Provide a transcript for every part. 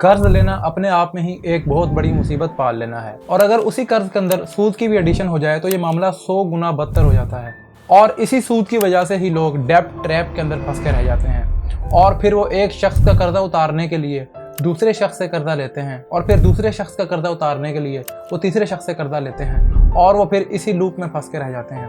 कर्ज लेना अपने आप में ही एक बहुत बड़ी मुसीबत पाल लेना है, और अगर उसी कर्ज के अंदर सूद की भी एडिशन हो जाए तो ये मामला 100 गुना बदतर हो जाता है। और इसी सूद की वजह से ही लोग डेब्ट ट्रैप के अंदर फंस के रह जाते हैं, और फिर वो एक शख्स का कर्जा उतारने के लिए दूसरे शख्स से कर्जा लेते हैं, और फिर दूसरे शख्स का कर्जा उतारने के लिए वो तीसरे शख्स से कर्जा लेते हैं, और वो फिर इसी लूप में फंस के रह जाते हैं।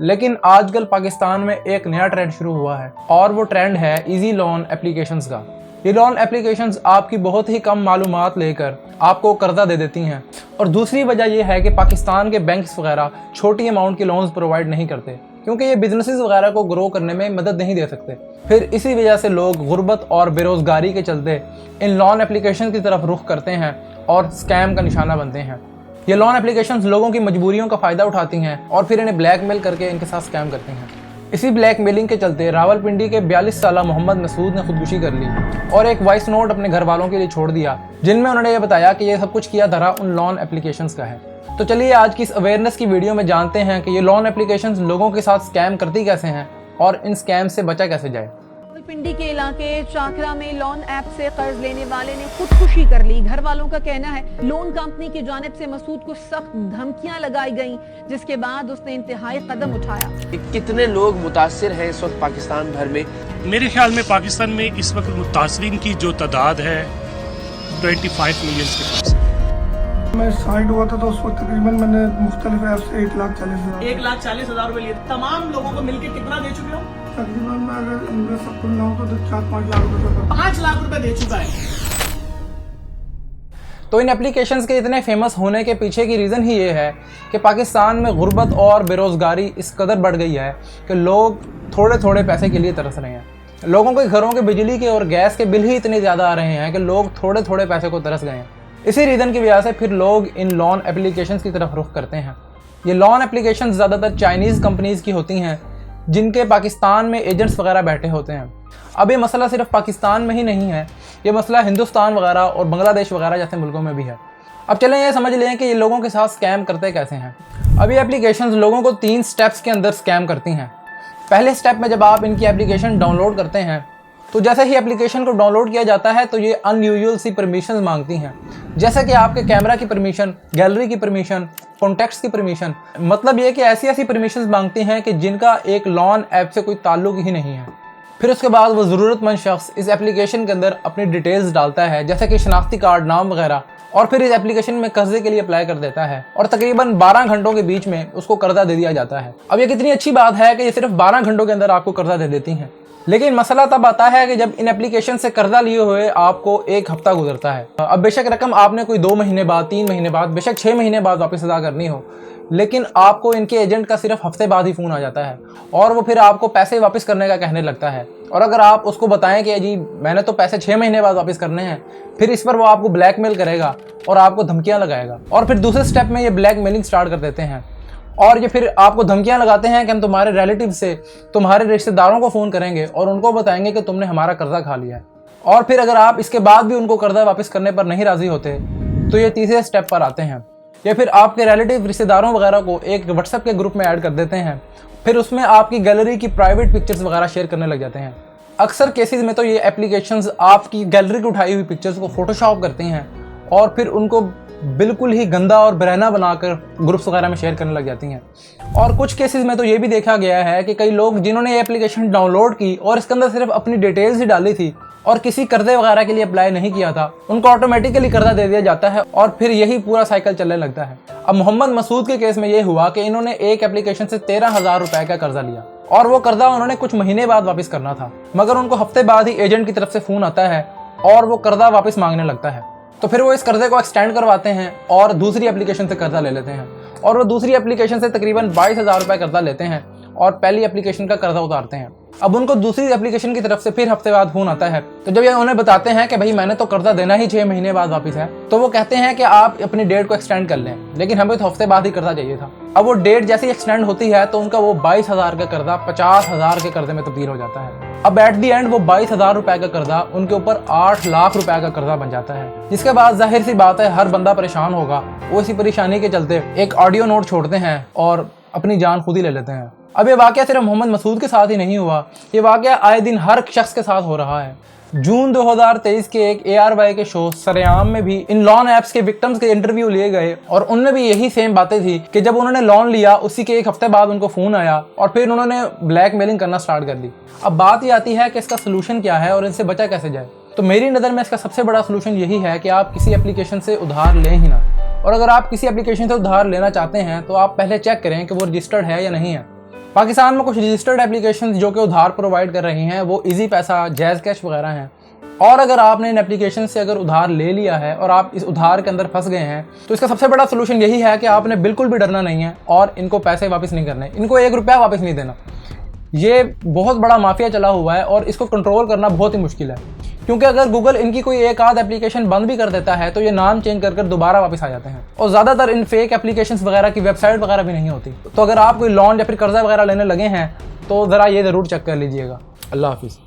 लेकिन आजकल पाकिस्तान में एक नया ट्रेंड शुरू हुआ है, और वो ट्रेंड है इजी लोन एप्लीकेशंस का। ये लोन एप्लीकेशंस आपकी बहुत ही कम मालूमात लेकर आपको कर्जा दे देती हैं। और दूसरी वजह यह है कि पाकिस्तान के बैंक्स वगैरह छोटी अमाउंट के लोन्स प्रोवाइड नहीं करते, क्योंकि ये बिजनेसेस वगैरह को ग्रो करने में मदद नहीं दे सकते। फिर इसी वजह से लोग गुर्बत और बेरोजगारी के चलते इन लोन एप्लीकेशन की तरफ रुख करते हैं और स्कैम का निशाना बनते हैं। ये लोन एप्लीकेशंस लोगों की मजबूरियों का फ़ायदा उठाती हैं और फिर इन्हें ब्लैकमेल करके इनके साथ स्कैम करते हैं। इसी ब्लैकमेलिंग के चलते रावलपिंडी के 42 साला मोहम्मद मसूद ने खुदकुशी कर ली और एक वॉइस नोट अपने घर वालों के लिए छोड़ दिया, जिनमें उन्होंने ये बताया कि ये सब कुछ किया धरा उन लोन एप्लीकेशंस का है। तो चलिए आज की इस अवेयरनेस की वीडियो में जानते हैं कि ये लोन एप्लीकेशंस लोगों के साथ स्कैम करती कैसे हैं और इन स्कैम से बचा कैसे जाए। पिंडी के इलाके चाकरा में लोन ऐप से कर्ज लेने वाले ने खुदकुशी कर ली। घर वालों का कहना है लोन कंपनी की जानिब से मसूद को सख्त धमकियां लगाई गईं, जिसके बाद उसने इंतहाई कदम उठाया। कितने लोग मुतासिर हैं इस वक्त पाकिस्तान भर में? मेरे ख्याल में पाकिस्तान में इस वक्त मुतासरीन की जो तादाद है 25 मिलियन के पास। मैं साइड हुआ था तो उस वक्त तकरीबन मैंने मुख्तलिफ ऐप से 1,40,000 रुपए लिए। तमाम लोगों को मिलकर कितना दे चुके हो? तकरीबन मैं अगर इनमें सबको मिलाऊं तो 4-5 लाख रुपए 5 लाख रुपए दे चुका है। तो इन एप्लीकेशंस के इतने फेमस होने के पीछे की रीज़न ही ये है कि पाकिस्तान में गुर्बत और बेरोज़गारी इस कदर बढ़ गई है कि लोग थोड़े थोड़े पैसे के लिए तरस रहे हैं। लोगों के घरों के बिजली के और गैस के बिल ही इतने ज़्यादा आ रहे हैं कि लोग थोड़े थोड़े पैसे को तरस गए हैं। इसी रीज़न की वजह से फिर लोग इन लोन एप्लीकेशंस की तरफ रुख करते हैं। ये लोन एप्लीकेशंस ज़्यादातर चाइनीज़ कंपनीज़ की होती हैं, जिनके पाकिस्तान में एजेंट्स वगैरह बैठे होते हैं। अब ये मसला सिर्फ पाकिस्तान में ही नहीं है, ये मसला हिंदुस्तान वगैरह और बांग्लादेश वगैरह जैसे मुल्कों में भी है। अब चलें ये समझ लें कि ये लोगों के साथ स्कैम करते कैसे हैं। अब ये एप्लीकेशंस लोगों को 3 स्टेप्स के अंदर स्कैम करती हैं। पहले स्टेप में जब आप इनकी एप्लीकेशन डाउनलोड करते हैं तो जैसे ही एप्लीकेशन को डाउनलोड किया जाता है तो ये अनयूजुअल सी परमिशन मांगती हैं, जैसे कि आपके कैमरा की परमिशन, गैलरी की परमिशन, कॉन्टैक्ट्स की परमिशन। मतलब ये कि ऐसी ऐसी परमिशंस मांगती हैं कि जिनका एक लोन ऐप से कोई ताल्लुक ही नहीं है। फिर उसके बाद वो ज़रूरतमंद शख्स इस एप्लीकेशन के अंदर अपनी डिटेल्स डालता है, जैसे कि शनाख्ती कार्ड, नाम वगैरह, और फिर इस एप्लीकेशन में कर्जे के लिए अप्लाई कर देता है और तकरीबन 12 घंटों के बीच में उसको कर्जा दे दिया जाता है। अब ये कितनी अच्छी बात है कि ये सिर्फ 12 घंटों के अंदर आपको कर्जा दे देती हैं। लेकिन मसला तब आता है कि जब इन एप्लीकेशन से कर्जा लिए हुए आपको 1 हफ्ता गुजरता है। अब बेशक रकम आपने कोई 2 महीने बाद, 3 महीने बाद, बेशक 6 महीने बाद वापस अदा करनी हो, लेकिन आपको इनके एजेंट का सिर्फ हफ्ते बाद ही फ़ोन आ जाता है और वो फिर आपको पैसे वापस करने का कहने लगता है। और अगर आप उसको बताएं कि जी मैंने तो पैसे 6 महीने बाद वापस करने हैं, फिर इस पर वो आपको ब्लैकमेल करेगा और आपको धमकियां लगाएगा। और फिर दूसरे स्टेप में ये ब्लैकमेलिंग स्टार्ट कर देते हैं और ये फिर आपको धमकियां लगाते हैं कि हम तुम्हारे रिलेटिव से, तुम्हारे रिश्तेदारों को फ़ोन करेंगे और उनको बताएंगे कि तुमने हमारा कर्जा खा लिया है। और फिर अगर आप इसके बाद भी उनको कर्जा वापस करने पर नहीं राज़ी होते तो ये तीसरे स्टेप पर आते हैं। या फिर आपके रिलेटिव, रिश्तेदारों वगैरह को एक व्हाट्सएप के ग्रुप में ऐड कर देते हैं, फिर उसमें आपकी गैलरी की प्राइवेट पिक्चर्स वगैरह शेयर करने लग जाते हैं। अक्सर केसेस में तो ये एप्लीकेशंस आपकी गैलरी की उठाई हुई पिक्चर्स को फोटोशॉप करती हैं और फिर उनको बिल्कुल ही गंदा और बेरहना बनाकर ग्रुप्स वगैरह में शेयर करने लग जाती हैं। और कुछ केसेस में तो ये भी देखा गया है कि कई लोग जिन्होंने ये एप्लीकेशन डाउनलोड की और इसके अंदर सिर्फ अपनी डिटेल्स ही डाली थी और किसी कर्जे वगैरह के लिए अप्लाई नहीं किया था, उनको ऑटोमेटिकली कर्जा दे दिया जाता है और फिर यही पूरा साइकिल चलने लगता है। अब मोहम्मद मसूद के केस में ये हुआ कि इन्होंने एक एप्लीकेशन से 13,000 रुपए का कर्जा लिया और वो कर्जा उन्होंने कुछ महीने बाद वापस करना था, मगर उनको हफ्ते बाद ही एजेंट की तरफ से फ़ोन आता है और वो कर्जा वापस मांगने लगता है। तो फिर वो इस कर्जे को एक्सटेंड करवाते हैं और दूसरी एप्लीकेशन से कर्जा ले लेते हैं और वो दूसरी एप्लीकेशन से तकरीबन 22,000 रुपए कर्जा लेते हैं और पहली एप्लीकेशन का कर्जा उतारते हैं। अब उनको दूसरी एप्लीकेशन की तरफ से फिर हफ्ते बाद फोन आता है। तो जब ये उन्हें बताते हैं कि भाई मैंने तो कर्जा देना ही 6 महीने बाद वापस है, तो वो कहते हैं कि आप अपनी डेट को एक्सटेंड कर लें, लेकिन हमें तो हफ्ते बाद ही कर्जा चाहिए था। अब वो डेट जैसे ही एक्सटेंड होती है तो उनका वो 22,000 का कर्जा 50,000 के कर्जे में तब्दील हो जाता है। अब एट दी एंड वो 22,000 रुपए का कर्जा उनके ऊपर 8 लाख रुपए का कर्जा बन जाता है, जिसके बाद जाहिर सी बात है हर बंदा परेशान होगा। वो इसी परेशानी के चलते एक ऑडियो नोट छोड़ते हैं और अपनी जान खुद ही ले लेते हैं। अब ये वाकया सिर्फ मोहम्मद मसूद के साथ ही नहीं हुआ, ये वाकया आए दिन हर शख्स के साथ हो रहा है। जून 2023 के एक ARY के शो सरेआम में भी इन लोन ऐप्स के विक्टिम्स के इंटरव्यू लिए गए और उनमें भी यही सेम बातें थी कि जब उन्होंने लोन लिया उसी के एक हफ्ते बाद उनको फ़ोन आया और फिर उन्होंने ब्लैकमेलिंग करना स्टार्ट कर दी। अब बात ये आती है कि इसका सोल्यूशन क्या है और इनसे बचा कैसे जाए। तो मेरी नज़र में इसका सबसे बड़ा सोल्यूशन यही है कि आप किसी एप्लीकेशन से उधार लें ही ना, और अगर आप किसी एप्लीकेशन से उधार लेना चाहते हैं तो आप पहले चेक करें कि वो रजिस्टर्ड है या नहीं है। पाकिस्तान में कुछ रजिस्टर्ड एप्लीकेशन जो कि उधार प्रोवाइड कर रही हैं वो इजी पैसा, जैज़ कैश वगैरह हैं। और अगर आपने इन एप्लीकेशन से अगर उधार ले लिया है और आप इस उधार के अंदर फंस गए हैं तो इसका सबसे बड़ा सोल्यूशन यही है कि आपने बिल्कुल भी डरना नहीं है और इनको पैसे वापस नहीं करने, इनको 1 रुपया वापस नहीं देना। ये बहुत बड़ा माफिया चला हुआ है और इसको कंट्रोल करना बहुत ही मुश्किल है, क्योंकि अगर गूगल इनकी कोई एक आध एप्लीकेशन बंद भी कर देता है तो ये नाम चेंज कर दोबारा वापस आ जाते हैं। और ज़्यादातर इन फेक एप्लीकेशंस वगैरह की वेबसाइट वगैरह भी नहीं होती। तो अगर आप कोई लोन या फिर कर्जा वगैरह लेने लगे हैं तो ज़रा ये ज़रूर चेक कर लीजिएगा। अल्लाह हाफिज़।